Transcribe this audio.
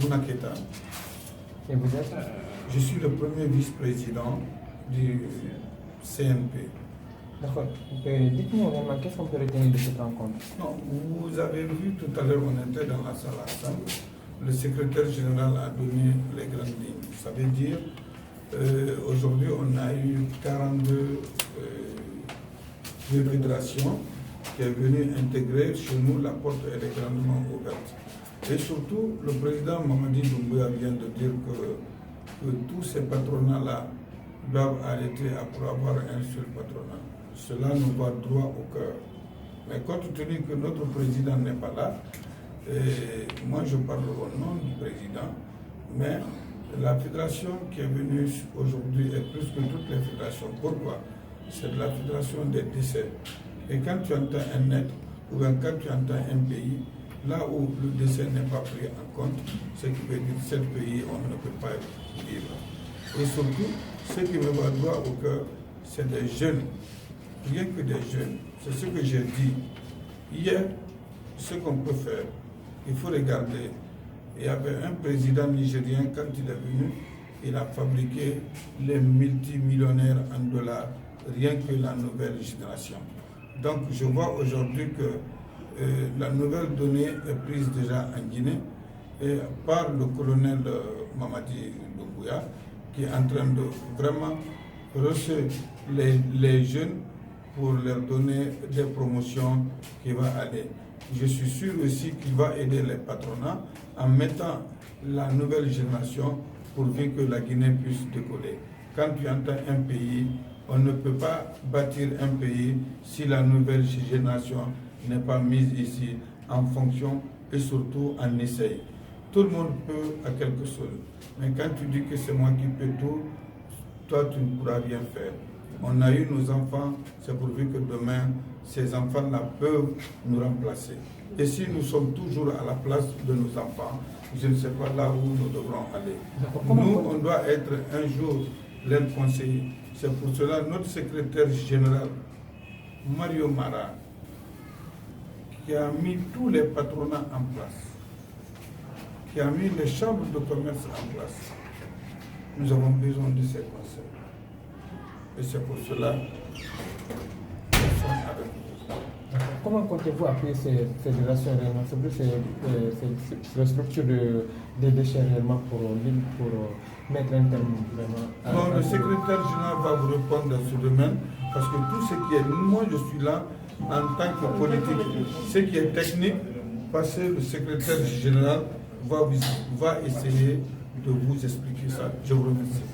Bounaketa. Et vous êtes? Je suis le premier vice-président du CNP. D'accord. Dites-nous réellement, qu'est-ce qu'on peut retenir de cette rencontre? Non, vous avez vu tout à l'heure, on était dans la salle ensemble. Le secrétaire général a donné les grandes lignes. Ça veut dire, aujourd'hui, on a eu 42 fédérations qui est venue intégrer chez nous. La porte elle est grandement ouverte. Et surtout, le président Mamadi Doumbouya vient de dire que tous ces patronats-là doivent arrêter pour avoir un seul patronat. Cela nous va droit au cœur. Mais compte tenu que notre président n'est pas là, et moi je parle au nom du président, mais la fédération qui est venue aujourd'hui est plus que toutes les fédérations. Pourquoi? C'est de la fédération des décès. Et quand tu entends un être, ou bien quand tu entends un pays, là où le décès n'est pas pris en compte, ce qui veut dire que ce pays, on ne peut pas vivre. Et surtout, ce qui me va droit au cœur, c'est des jeunes. Rien que des jeunes. C'est ce que j'ai dit. Hier, ce qu'on peut faire, il faut regarder. Il y avait un président nigérien, quand il est venu, il a fabriqué les multimillionnaires en dollars, rien que la nouvelle génération. Donc je vois aujourd'hui que la nouvelle donnée est prise déjà en Guinée et par le colonel Mamadi Doumbouya qui est en train de vraiment rechercher les jeunes pour leur donner des promotions qui vont aller. Je suis sûr aussi qu'il va aider les patronats en mettant la nouvelle génération pourvu que la Guinée puisse décoller. Quand tu entends un pays, on ne peut pas bâtir un pays si la nouvelle génération n'est pas mise ici en fonction et surtout en essai. Tout le monde peut à quelque chose. Mais quand tu dis que c'est moi qui peux tout, toi tu ne pourras rien faire. On a eu nos enfants, c'est pourvu que demain, ces enfants-là peuvent nous remplacer. Et si nous sommes toujours à la place de nos enfants, je ne sais pas là où nous devrons aller. Nous, on doit être un jour leur conseiller. C'est pour cela notre secrétaire général, Mario Mara, qui a mis tous les patronats en place, qui a mis les chambres de commerce en place. Nous avons besoin de ces conseils. Et c'est pour cela qu'ils sont avec nous. Comment comptez-vous appuyer ces fédérations réellement? C'est plus la structure des déchets réellement pour mettre un terme vraiment. Non, le secrétaire général va vous répondre dans ce domaine parce que tout ce qui est. Moi, je suis là en tant que politique. Ce qui est technique, parce que le secrétaire général va essayer de vous expliquer ça. Je vous remercie.